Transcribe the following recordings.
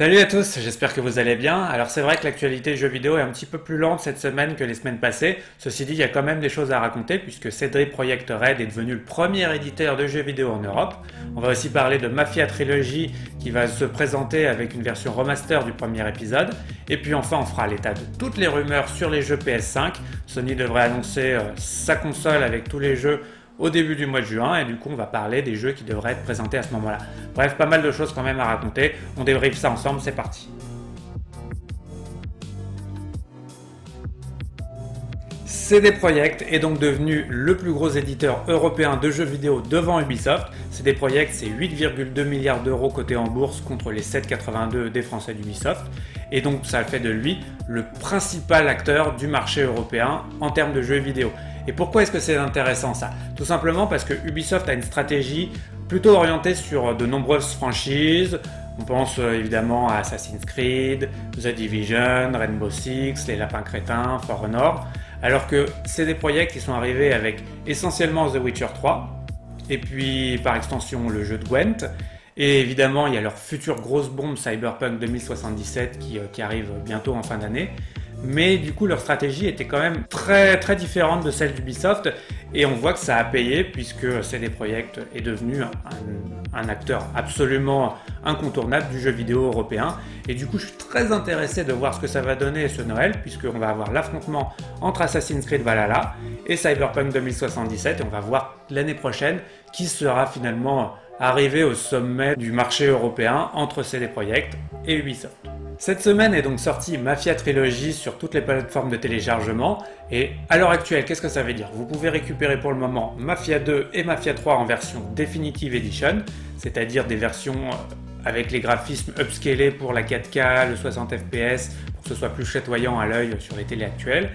Salut à tous, j'espère que vous allez bien. Alors c'est vrai que l'actualité jeux vidéo est un petit peu plus lente cette semaine que les semaines passées. Ceci dit, il y a quand même des choses à raconter puisque CD Projekt Red est devenu le premier éditeur de jeux vidéo en Europe. On va aussi parler de Mafia Trilogy qui va se présenter avec une version remaster du premier épisode. Et puis enfin on fera l'état de toutes les rumeurs sur les jeux PS5. Sony devrait annoncer sa console avec tous les jeux au début du mois de juin et du coup on va parler des jeux qui devraient être présentés à ce moment-là. Bref, pas mal de choses quand même à raconter, on débriefe ça ensemble, c'est parti. CD Projekt est donc devenu le plus gros éditeur européen de jeux vidéo devant Ubisoft. CD Projekt, c'est 8,2 milliards d'euros cotés en bourse contre les 7,82 des Français d'Ubisoft. Et donc ça fait de lui le principal acteur du marché européen en termes de jeux vidéo. Et pourquoi est-ce que c'est intéressant ça? Tout simplement parce que Ubisoft a une stratégie plutôt orientée sur de nombreuses franchises. On pense évidemment à Assassin's Creed, The Division, Rainbow Six, Les Lapins Crétins, For Honor. Alors que CD Projekt, ils sont arrivés avec essentiellement The Witcher 3, et puis par extension le jeu de Gwent. Et évidemment, il y a leur future grosse bombe Cyberpunk 2077 qui arrive bientôt en fin d'année. Mais du coup, leur stratégie était quand même très différente de celle d'Ubisoft. Et on voit que ça a payé puisque CD Projekt est devenu un acteur absolument incontournable du jeu vidéo européen. Et du coup, je suis très intéressé de voir ce que ça va donner ce Noël puisqu'on va avoir l'affrontement entre Assassin's Creed Valhalla et Cyberpunk 2077. Et on va voir l'année prochaine qui sera finalement arrivé au sommet du marché européen entre CD Projekt et Ubisoft. Cette semaine est donc sortie Mafia Trilogy sur toutes les plateformes de téléchargement et à l'heure actuelle, qu'est-ce que ça veut dire? Vous pouvez récupérer pour le moment Mafia 2 et Mafia 3 en version Definitive Edition, c'est-à-dire des versions avec les graphismes upscalés pour la 4K, le 60 fps, pour que ce soit plus chatoyant à l'œil sur les télés actuelles.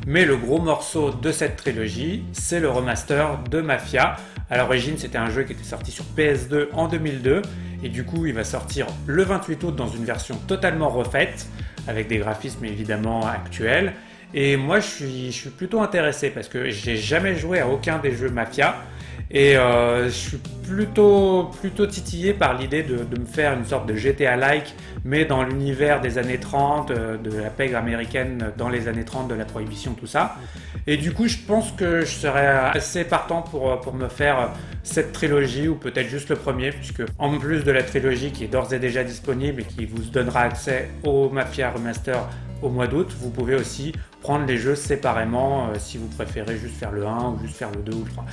Mais le gros morceau de cette trilogie, c'est le remaster de Mafia. À l'origine, c'était un jeu qui était sorti sur PS2 en 2002 et du coup, il va sortir le 28 août dans une version totalement refaite avec des graphismes évidemment actuels. Et moi, je suis plutôt intéressé parce que j'ai jamais joué à aucun des jeux Mafia et je suis plutôt titillé par l'idée de me faire une sorte de GTA-like mais dans l'univers des années 30, de la pègre américaine dans les années 30, de la prohibition, tout ça. Et du coup, je pense que je serais assez partant pour me faire cette trilogie ou peut-être juste le premier, puisque en plus de la trilogie qui est d'ores et déjà disponible et qui vous donnera accès au Mafia Remaster au mois d'août, vous pouvez aussi prendre les jeux séparément si vous préférez juste faire le 1 ou juste faire le 2 ou le 3.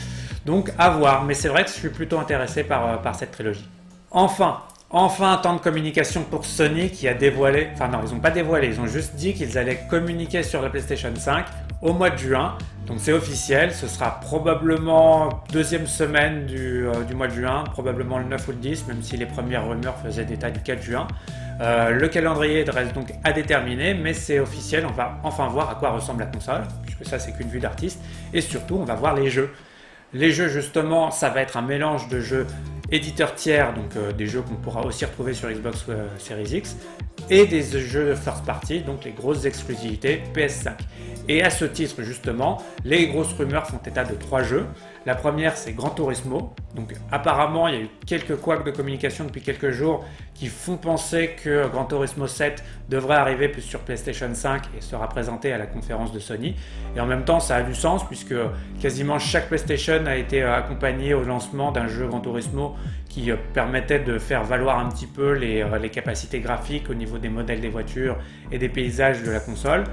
Donc à voir, mais c'est vrai que je suis plutôt intéressé par cette trilogie. Enfin, un temps de communication pour Sony qui a dévoilé, enfin non, ils n'ont pas dévoilé, ils ont juste dit qu'ils allaient communiquer sur la PlayStation 5 au mois de juin. Donc c'est officiel, ce sera probablement deuxième semaine du mois de juin, probablement le 9 ou le 10, même si les premières rumeurs faisaient état du 4 juin. Le calendrier reste donc à déterminer, mais c'est officiel, on va enfin voir à quoi ressemble la console, puisque ça c'est qu'une vue d'artiste, et surtout on va voir les jeux. Les jeux justement, ça va être un mélange de jeux éditeurs tiers, donc des jeux qu'on pourra aussi retrouver sur Xbox Series X, et des jeux first party, donc les grosses exclusivités PS5. Et à ce titre justement, les grosses rumeurs font état de 3 jeux. La première c'est Gran Turismo, donc apparemment il y a eu quelques couacs de communication depuis quelques jours qui font penser que Gran Turismo 7 devrait arriver plus sur PlayStation 5 et sera présenté à la conférence de Sony. Et en même temps ça a du sens puisque quasiment chaque PlayStation a été accompagné au lancement d'un jeu Gran Turismo qui permettait de faire valoir un petit peu les capacités graphiques au niveau des modèles des voitures et des paysages de la console.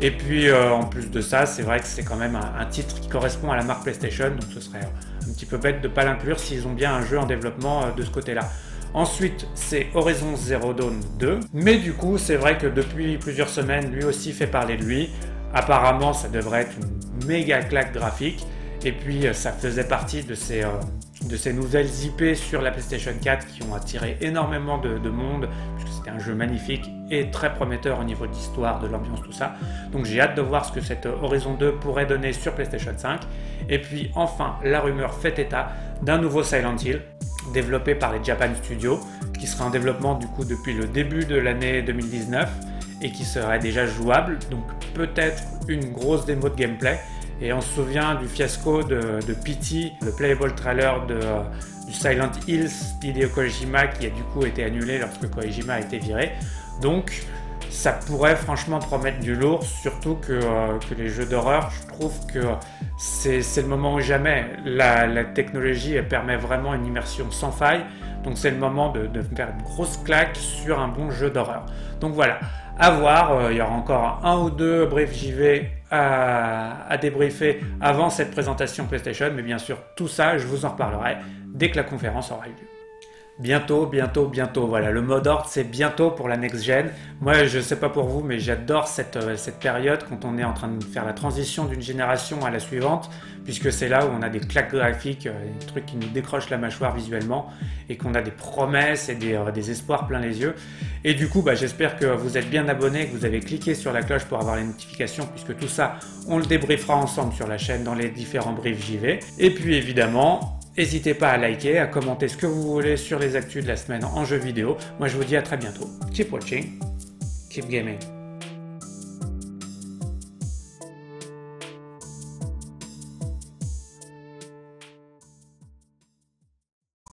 Et puis en plus de ça, c'est vrai que c'est quand même un titre qui correspond à la marque PlayStation, donc ce serait un petit peu bête de ne pas l'inclure s'ils ont bien un jeu en développement de ce côté-là. Ensuite, c'est Horizon Zero Dawn 2, mais du coup, c'est vrai que depuis plusieurs semaines, lui aussi fait parler de lui. Apparemment, ça devrait être une méga claque graphique, et puis ça faisait partie de ces nouvelles IP sur la PlayStation 4 qui ont attiré énormément de monde, puisque c'était un jeu magnifique et très prometteur au niveau de l'histoire, de l'ambiance, tout ça. Donc j'ai hâte de voir ce que cet Horizon 2 pourrait donner sur PlayStation 5. Et puis enfin, la rumeur fait état d'un nouveau Silent Hill, développé par les Japan Studios, qui sera en développement du coup depuis le début de l'année 2019 et qui serait déjà jouable, donc peut-être une grosse démo de gameplay. Et on se souvient du fiasco de PT, le playable trailer du Silent Hills d'Hideo Kojima qui a du coup été annulé lorsque Kojima a été viré. Donc ça pourrait franchement promettre du lourd, surtout que les jeux d'horreur, je trouve que c'est le moment ou jamais. La technologie elle permet vraiment une immersion sans faille, donc c'est le moment de faire une grosse claque sur un bon jeu d'horreur. Donc voilà, à voir, il y aura encore un ou deux briefs JV à débriefer avant cette présentation PlayStation, mais bien sûr tout ça je vous en reparlerai dès que la conférence aura eu lieu. Bientôt, voilà, le mot d'ordre c'est bientôt pour la next-gen. Moi je sais pas pour vous mais j'adore cette période quand on est en train de faire la transition d'une génération à la suivante, puisque c'est là où on a des claques graphiques, des trucs qui nous décrochent la mâchoire visuellement et qu'on a des promesses et des espoirs plein les yeux. Et du coup j'espère que vous êtes bien abonnés, que vous avez cliqué sur la cloche pour avoir les notifications, puisque tout ça on le débriefera ensemble sur la chaîne dans les différents briefs JV. Et puis évidemment, n'hésitez pas à liker, à commenter ce que vous voulez sur les actus de la semaine en jeux vidéo. Moi je vous dis à très bientôt. Keep watching, keep gaming.